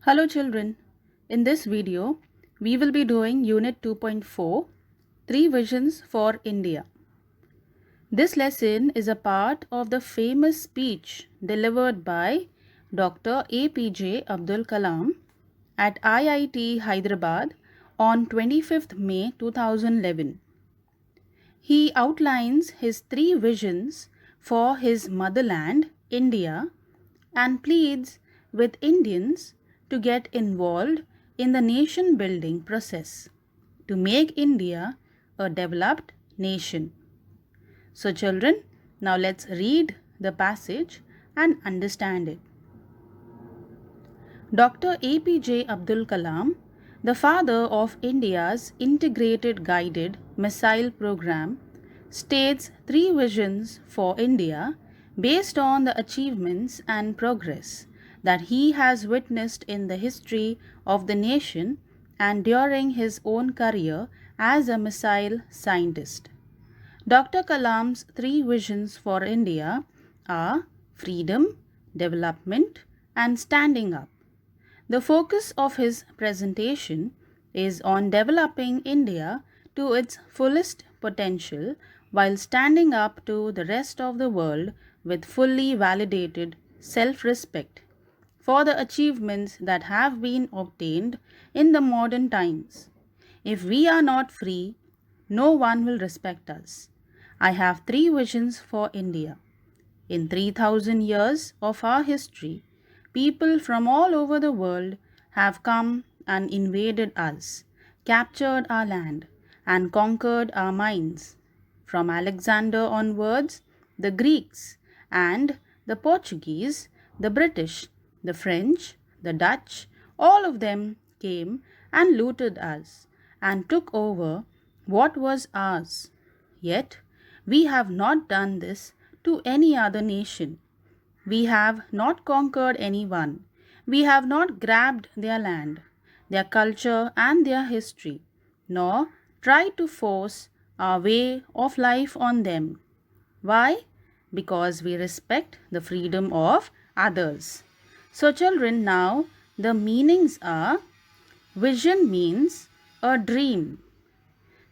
Hello children, in this video we will be doing Unit 2.4 Three Visions for India. This lesson is a part of the famous speech delivered by Dr. APJ Abdul Kalam at IIT Hyderabad on 25th May 2011. He outlines his three visions for his motherland, India, and pleads with Indians to get involved in the nation building process to make India a developed nation. So, children, now let's read the passage and understand it. Dr. APJ Abdul Kalam, the father of India's integrated guided missile program, states three visions for India based on the achievements and progress that he has witnessed in the history of the nation and during his own career as a missile scientist. Dr. Kalam's three visions for India are freedom, development, and standing up. The focus of his presentation is on developing India to its fullest potential while standing up to the rest of the world with fully validated self-respect for the achievements that have been obtained in the modern times. If we are not free, no one will respect us. I have three visions for India. In 3000 years of our history, people from all over the world have come and invaded us, captured our land, and conquered our minds. From Alexander onwards, the Greeks and the Portuguese, the British, the French, the Dutch, all of them came and looted us and took over what was ours. Yet, we have not done this to any other nation. We have not conquered anyone. We have not grabbed their land, their culture, and their history, nor tried to force our way of life on them. Why? Because we respect the freedom of others. So, children, now the meanings are: vision means a dream.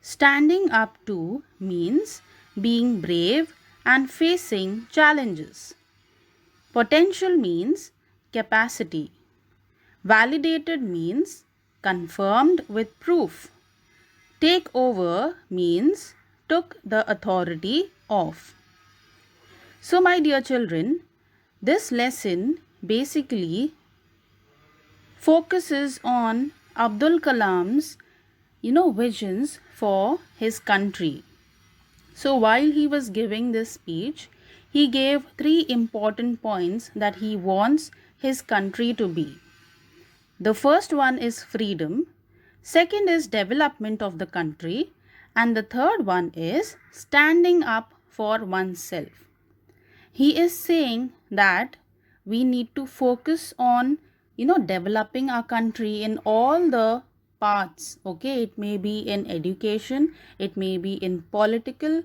Standing up to means being brave and facing challenges. Potential means capacity. Validated means confirmed with proof. Take over means took the authority of. So, my dear children, this lesson basically focuses on Abdul Kalam's visions for his country. So while he was giving this speech, he gave three important points that he wants his country to be. The first one is freedom, second is development of the country, and the third one is standing up for oneself. He is saying that we need to focus on developing our country in all the parts. Okay, it may be in education, it may be in political,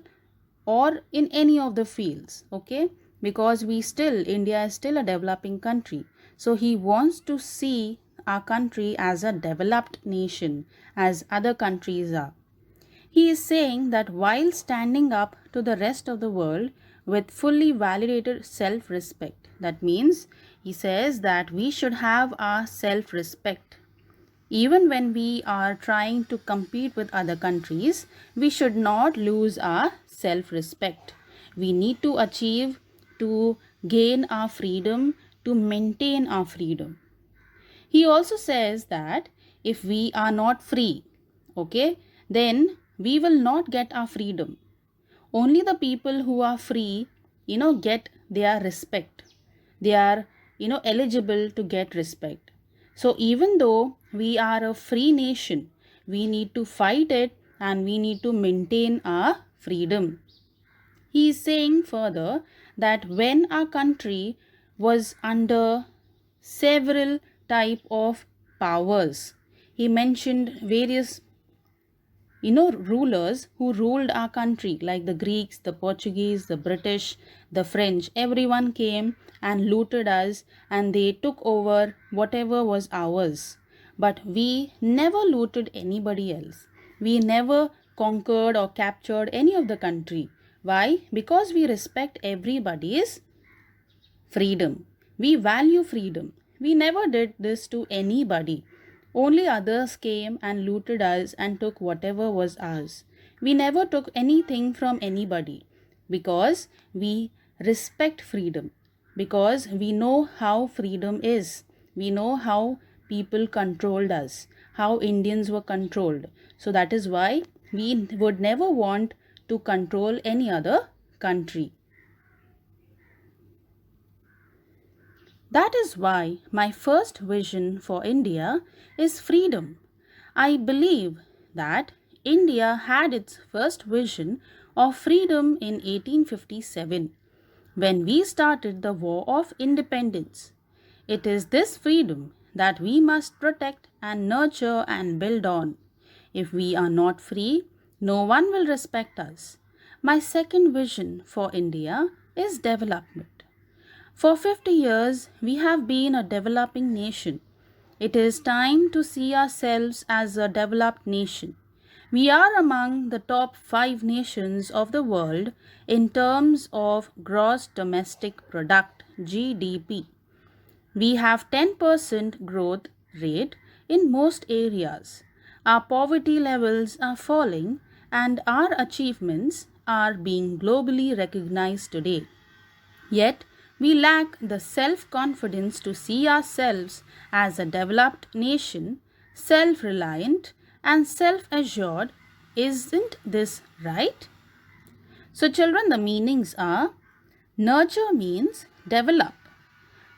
or in any of the fields. Okay, because India is still a developing country, so he wants to see our country as a developed nation as other countries are. He is saying that while standing up to the rest of the world with fully validated self-respect, that means he says that we should have our self-respect. Even when we are trying to compete with other countries, we should not lose our self-respect. We need to achieve to gain our freedom, to maintain our freedom. He also says that if we are not free, okay, then we will not get our freedom. Only the people who are free, get their respect. They are, eligible to get respect. So even though we are a free nation, we need to fight it and we need to maintain our freedom. He is saying further that when our country was under several type of powers, he mentioned various rulers who ruled our country, like the Greeks, the Portuguese, the British, the French. Everyone came and looted us, and they took over whatever was ours. But we never looted anybody else. We never conquered or captured any of the country. Why? Because we respect everybody's freedom. We value freedom. We never did this to anybody. Only others came and looted us and took whatever was ours. We never took anything from anybody because we respect freedom, because we know how freedom is. We know how people controlled us, how Indians were controlled. So that is why we would never want to control any other country. That is why my first vision for India is freedom. I believe that India had its first vision of freedom in 1857 when we started the War of Independence. It is this freedom that we must protect and nurture and build on. If we are not free, no one will respect us. My second vision for India is development. For 50 years, we have been a developing nation. It is time to see ourselves as a developed nation. We are among the top 5 nations of the world in terms of gross domestic product (GDP). We have 10% growth rate in most areas. Our poverty levels are falling and our achievements are being globally recognized today. Yet, we lack the self-confidence to see ourselves as a developed nation, self-reliant and self-assured. Isn't this right? So children, the meanings are: nurture means develop.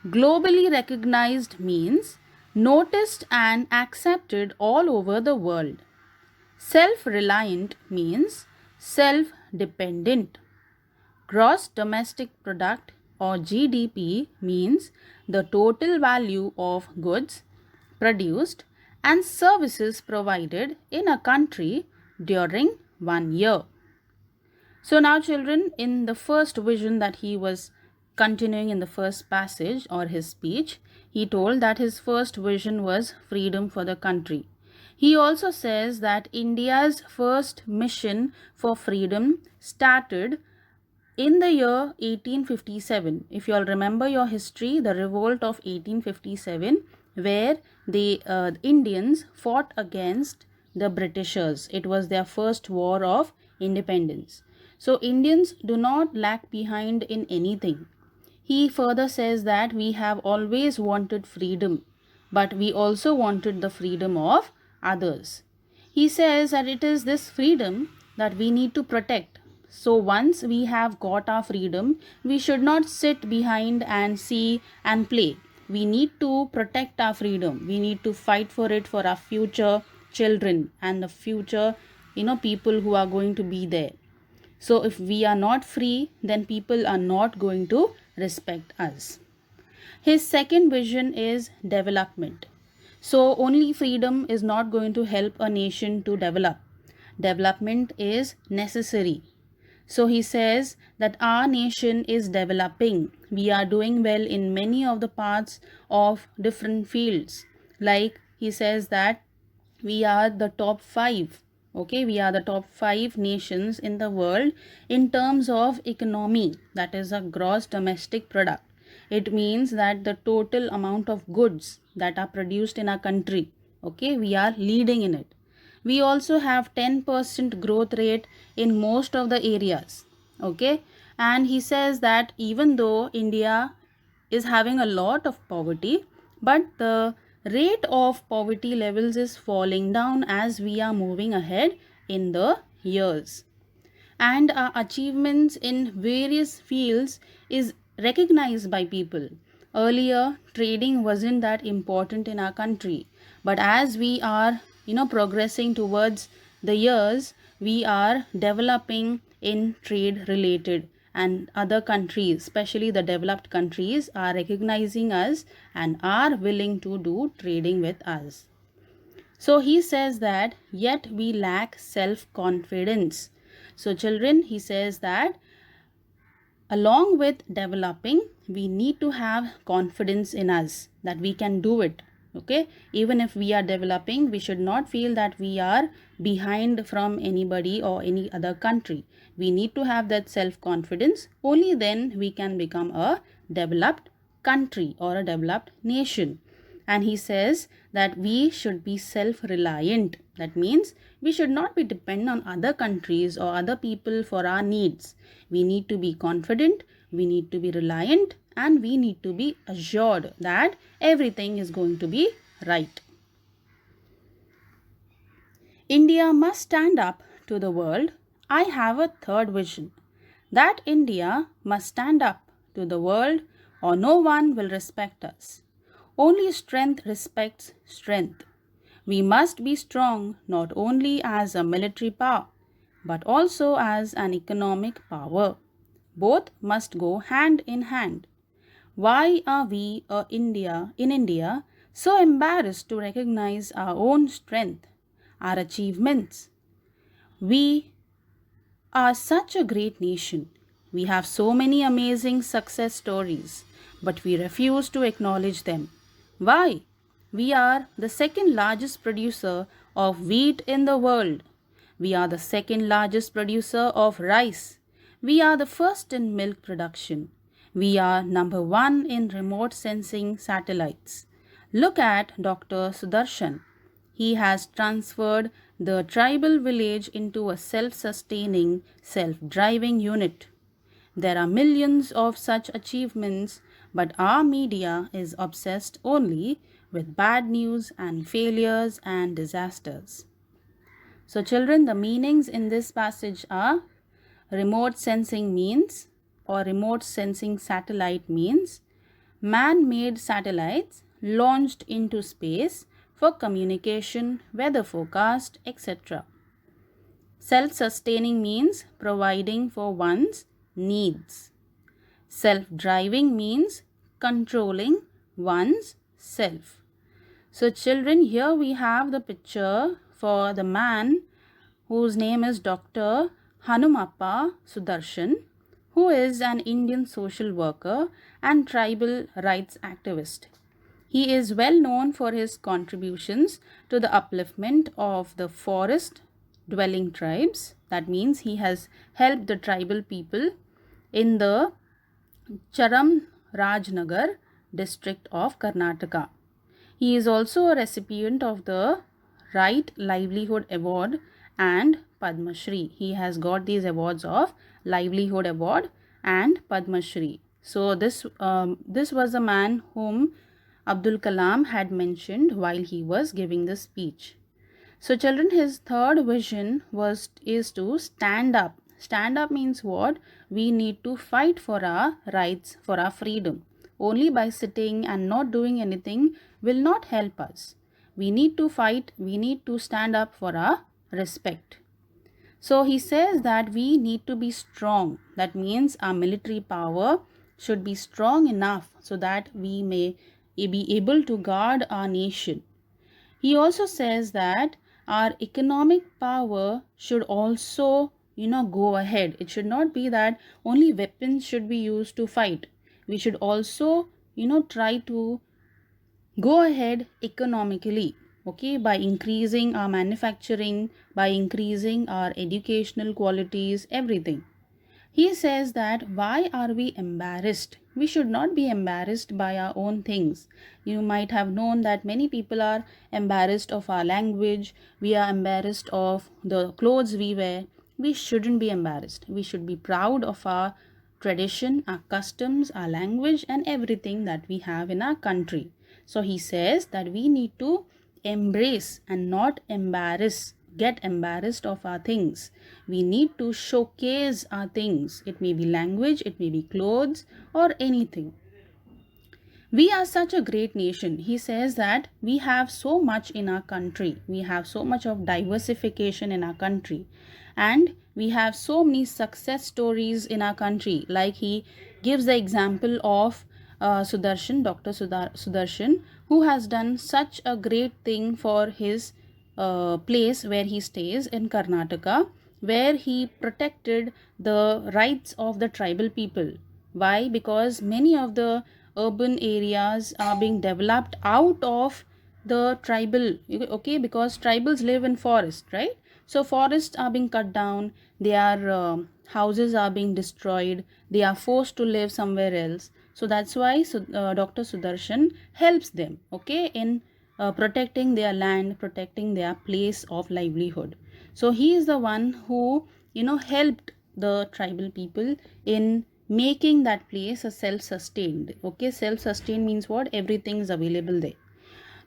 Globally recognized means noticed and accepted all over the world. Self-reliant means self-dependent. Gross domestic product or GDP means the total value of goods produced and services provided in a country during 1 year. So now children, in the first vision that he was continuing in the first passage or his speech, he told that his first vision was freedom for the country. He also says that India's first mission for freedom started in the year 1857. If you all remember your history, the revolt of 1857, where the Indians fought against the Britishers. It was their first war of independence. So Indians do not lag behind in anything. He further says that we have always wanted freedom, but we also wanted the freedom of others. He says that it is this freedom that we need to protect. So once we have got our freedom, we should not sit behind and see and play. We need to protect our freedom. We need to fight for it for our future children and the future, people who are going to be there. So if we are not free, then people are not going to respect us. His second vision is development. So only freedom is not going to help a nation to develop. Development is necessary. So he says that our nation is developing. We are doing well in many of the parts of different fields. Like he says that we are the top 5. Okay, we are the top 5 nations in the world in terms of economy. That is a gross domestic product. It means that the total amount of goods that are produced in our country. Okay, we are leading in it. We also have 10% growth rate in most of the areas. Okay, and he says that even though India is having a lot of poverty, but the rate of poverty levels is falling down as we are moving ahead in the years. And our achievements in various fields is recognized by people. Earlier, trading wasn't that important in our country, but as we are progressing towards the years, we are developing in trade related, and other countries, especially the developed countries, are recognizing us and are willing to do trading with us. So he says that yet we lack self-confidence. So children, he says that along with developing, we need to have confidence in us that we can do it. Okay, even if we are developing, we should not feel that we are behind from anybody or any other country. We need to have that self confidence. Only then we can become a developed country or a developed nation. And he says that we should be self reliant. That means we should not be dependent on other countries or other people for our needs. We need to be confident, we need to be reliant, and we need to be assured that everything is going to be right. India must stand up to the world. I have a third vision, that India must stand up to the world or no one will respect us. Only strength respects strength. We must be strong not only as a military power, but also as an economic power. Both must go hand in hand. Why are we in India so embarrassed to recognize our own strength, our achievements? We are such a great nation. We have so many amazing success stories, but we refuse to acknowledge them. Why? We are the second largest producer of wheat in the world. We are the second largest producer of rice. We are the first in milk production. We are number one in remote sensing satellites. Look at Dr. Sudarshan. He has transferred the tribal village into a self-sustaining, self-driving unit. There are millions of such achievements, but our media is obsessed only with bad news and failures and disasters. So children, the meanings in this passage are remote sensing means or remote sensing satellite means man-made satellites launched into space for communication, weather forecast, etc. Self-sustaining means providing for one's needs. Self-driving means controlling one's self. So children, here we have the picture for the man whose name is Dr. Hanumappa Sudarshan, who is an Indian social worker and tribal rights activist. He is well known for his contributions to the upliftment of the forest dwelling tribes. That means he has helped the tribal people in the Charam Rajnagar district of Karnataka. He is also a recipient of the Right Livelihood Award and Padma Shri. He has got these awards of Livelihood Award and Padma Shri. So this was a man whom Abdul Kalam had mentioned while he was giving the speech. So children, his third vision is to stand up. Stand up means what? We need to fight for our rights, for our freedom. Only by sitting and not doing anything will not help us. We need to fight, we need to stand up for our respect. So he says that we need to be strong. That means our military power should be strong enough so that we may be able to guard our nation. He also says that our economic power should also, go ahead. It should not be that only weapons should be used to fight. We should also, try to go ahead economically, okay, by increasing our manufacturing, by increasing our educational qualities, everything. He says that why are we embarrassed? We should not be embarrassed by our own things. You might have known that many people are embarrassed of our language. We are embarrassed of the clothes we wear. We shouldn't be embarrassed. We should be proud of our tradition, our customs, our language, and everything that we have in our country. So he says that we need to embrace and not get embarrassed of our things. We need to showcase our things. It may be language, it may be clothes, or anything. We are such a great nation. He says that we have so much in our country. We have so much of diversification in our country. And we have so many success stories in our country. Like he gives the example of Sudarshan, Dr. Sudarshan, who has done such a great thing for his place where he stays in Karnataka, where he protected the rights of the tribal people. Why? Because many of the urban areas are being developed out of the tribal, okay, because tribals live in forest, right? So forests are being cut down, their houses are being destroyed, they are forced to live somewhere else. So that's why Dr. Sudarshan helps them, okay, in protecting their land, protecting their place of livelihood. So he is the one who, helped the tribal people in making that place a self-sustained. Okay, self-sustained means what? Everything is available there.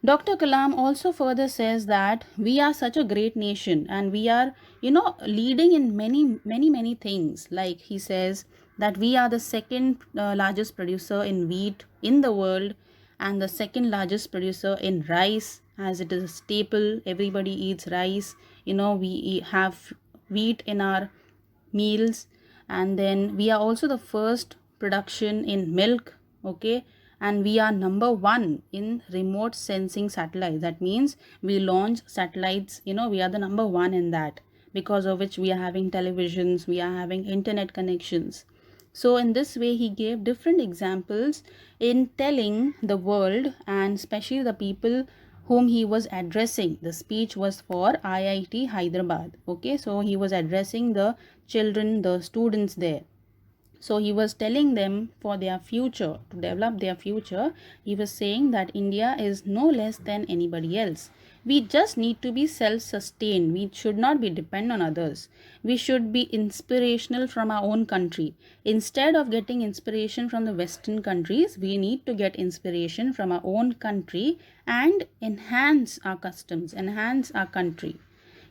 Dr. Kalam also further says that we are such a great nation and we are, leading in many, many, many things. Like he says that we are the second largest producer in wheat in the world and the second largest producer in rice, as it is a staple. Everybody eats rice. We have wheat in our meals, and then we are also the first production in milk, okay, and we are number one in remote sensing satellites. That means we launch satellites, we are the number one in that, because of which we are having televisions, we are having internet connections. So in this way he gave different examples in telling the world, and especially the people whom he was addressing. The speech was for IIT Hyderabad. Okay, so he was addressing the children, the students there. So he was telling them for their future, to develop their future. He was saying that India is no less than anybody else. We just need to be self-sustained. We should not be dependent on others. We should be inspirational from our own country. Instead of getting inspiration from the Western countries, we need to get inspiration from our own country and enhance our customs, enhance our country.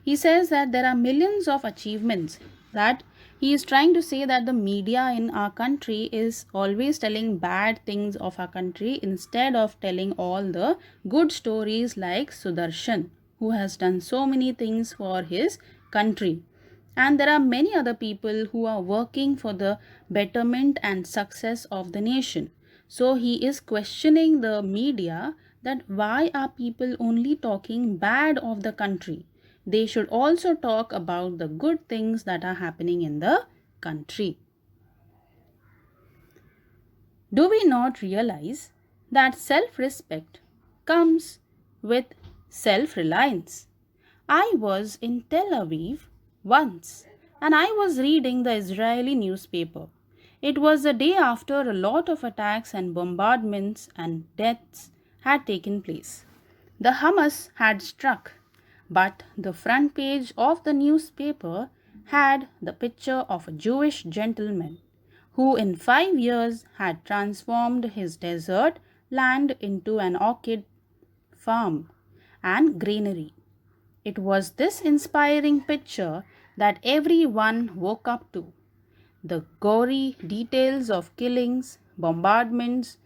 He says that there are millions of achievements, that he is trying to say that the media in our country is always telling bad things of our country instead of telling all the good stories, like Sudarshan, who has done so many things for his country. And there are many other people who are working for the betterment and success of the nation. So he is questioning the media that why are people only talking bad of the country? They should also talk about the good things that are happening in the country. Do we not realize that self-respect comes with self-reliance? I was in Tel Aviv once and I was reading the Israeli newspaper. It was the day after a lot of attacks and bombardments and deaths had taken place. The Hamas had struck, but the front page of the newspaper had the picture of a Jewish gentleman who in 5 years had transformed his desert land into an orchid farm and granary. It was this inspiring picture that everyone woke up to. The gory details of killings, bombardments,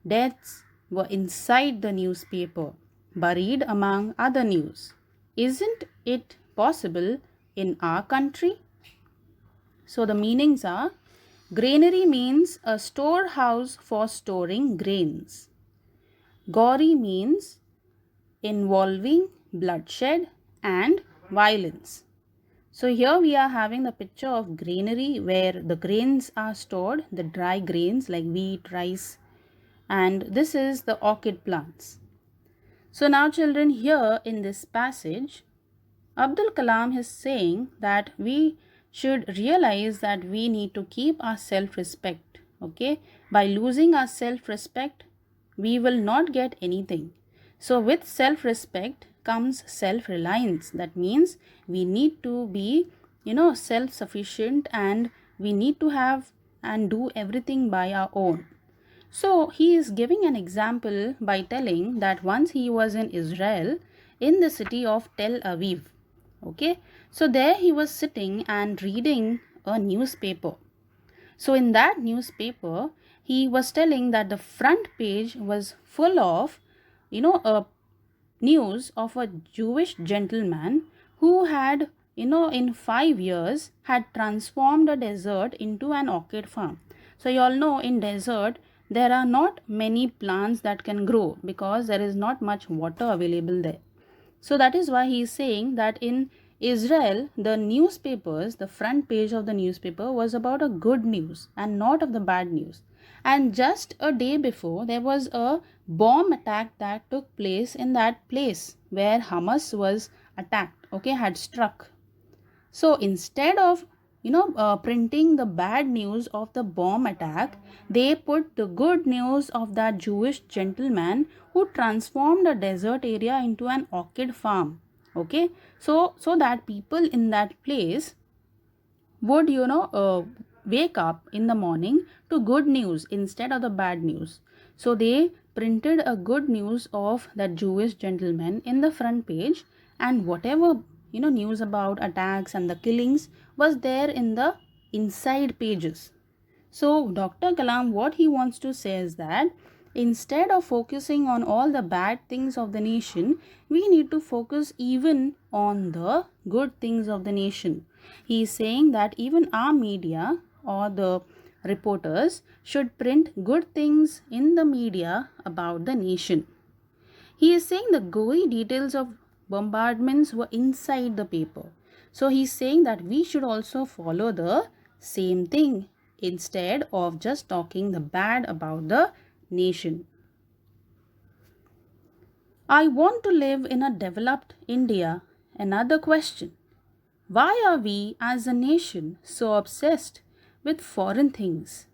deaths were inside the newspaper, buried among other news. Isn't it possible in our country? So the meanings are: granary means a storehouse for storing grains. Gory means involving bloodshed and violence. So here we are having the picture of granary where the grains are stored, the dry grains like wheat, rice, and this is the orchid plants. So now children, here in this passage, Abdul Kalam is saying that we should realize that we need to keep our self-respect. Okay, by losing our self-respect, we will not get anything. So with self-respect comes self-reliance. That means we need to be, self-sufficient, and we need to have and do everything by our own. So he is giving an example by telling that once he was in Israel, in the city of Tel Aviv. Okay, so there he was sitting and reading a newspaper. So in that newspaper, he was telling that the front page was full of, a news of a Jewish gentleman who had, in 5 years had transformed a desert into an orchid farm. So you all know in desert, there are not many plants that can grow because there is not much water available there. So that is why he is saying that in Israel, the newspapers, the front page of the newspaper was about a good news and not of the bad news. And just a day before, there was a bomb attack that took place in that place where Hamas was attacked, okay, had struck. So instead of printing the bad news of the bomb attack, they put the good news of that Jewish gentleman who transformed a desert area into an orchid farm. Okay, so that people in that place would wake up in the morning to good news instead of the bad news. So they printed a good news of that Jewish gentleman in the front page, and whatever news about attacks and the killings was there in the inside pages. So Dr. Kalam, what he wants to say is that instead of focusing on all the bad things of the nation, we need to focus even on the good things of the nation. He is saying that even our media or the reporters should print good things in the media about the nation. He is saying the gory details of bombardments were inside the paper. So he's saying that we should also follow the same thing instead of just talking the bad about the nation. I want to live in a developed India. Another question. Why are we as a nation so obsessed with foreign things?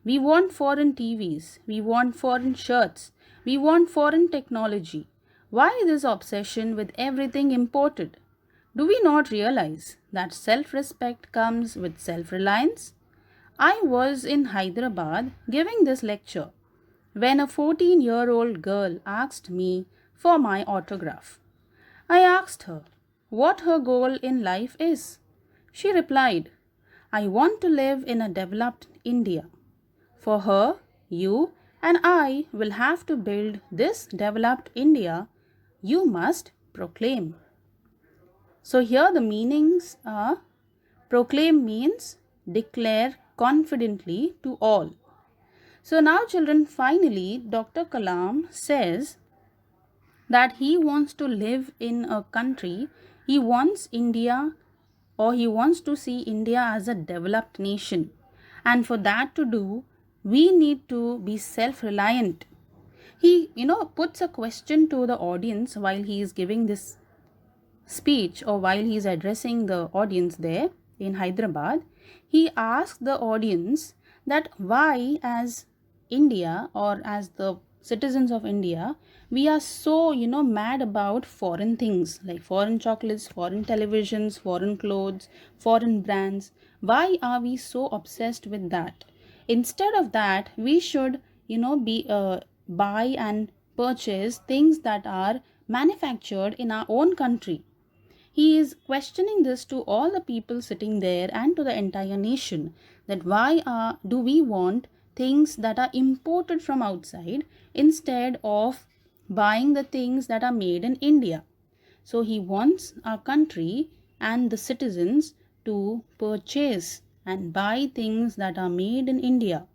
We want foreign TVs, we want foreign shirts, we want foreign technology. Why this obsession with everything imported? Do we not realize that self-respect comes with self-reliance? I was in Hyderabad giving this lecture when a 14-year-old girl asked me for my autograph. I asked her what her goal in life is. She replied, I want to live in a developed India. For her, you and I will have to build this developed India. You must proclaim. So here the meanings are: proclaim means declare confidently to all. So now children, finally Dr. Kalam says that he wants to live in a country, he wants India, or he wants to see India as a developed nation. And for that to do, we need to be self-reliant. He puts a question to the audience while he is giving this speech, or while he is addressing the audience there in Hyderabad. He asks the audience that why, as India or as the citizens of India, we are so mad about foreign things like foreign chocolates, foreign televisions, foreign clothes, foreign brands. Why are we so obsessed with that? Instead of that, we should be buy and purchase things that are manufactured in our own country. He is questioning this to all the people sitting there and to the entire nation, that why do we want things that are imported from outside instead of buying the things that are made in India. So he wants our country and the citizens to purchase and buy things that are made in India.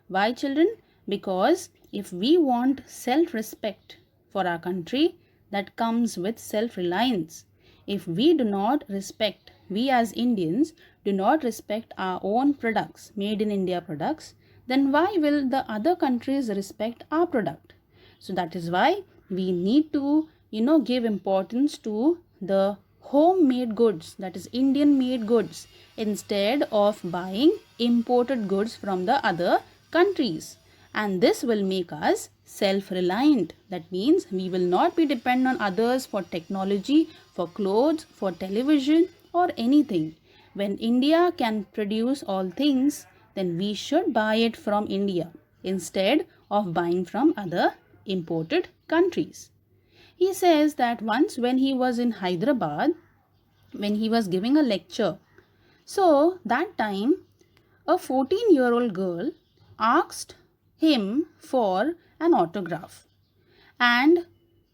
Why, children? Because if we want self-respect for our country, that comes with self-reliance. If we do not respect, we as Indians do not respect our own products, made in India products, then why will the other countries respect our product? So that is why we need to, give importance to the homemade goods, that is Indian made goods, instead of buying imported goods from the other countries. And this will make us self-reliant. That means we will not be dependent on others for technology, for clothes, for television or anything. When India can produce all things, then we should buy it from India instead of buying from other imported countries. He says that once when he was in Hyderabad, when he was giving a lecture, so that time a 14-year-old girl asked him for an autograph, and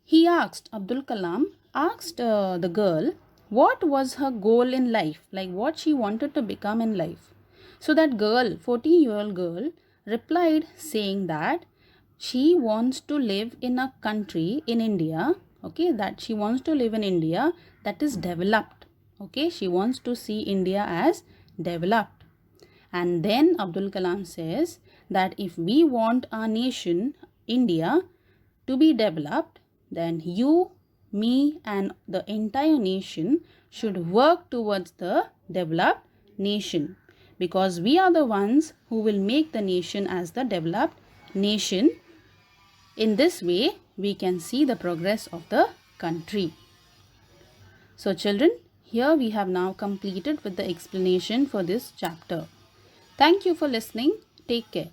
he asked, Abdul Kalam asked the girl what was her goal in life, like what she wanted to become in life. So that girl, 14-year-old girl, replied saying that she wants to live in a country in India okay, that she wants to live in India that is developed. Okay, she wants to see India as developed. And then Abdul Kalam says that if we want our nation, India, to be developed, then you, me, and the entire nation should work towards the developed nation, because we are the ones who will make the nation as the developed nation. In this way, we can see the progress of the country. So children, here we have now completed with the explanation for this chapter. Thank you for listening. Take care.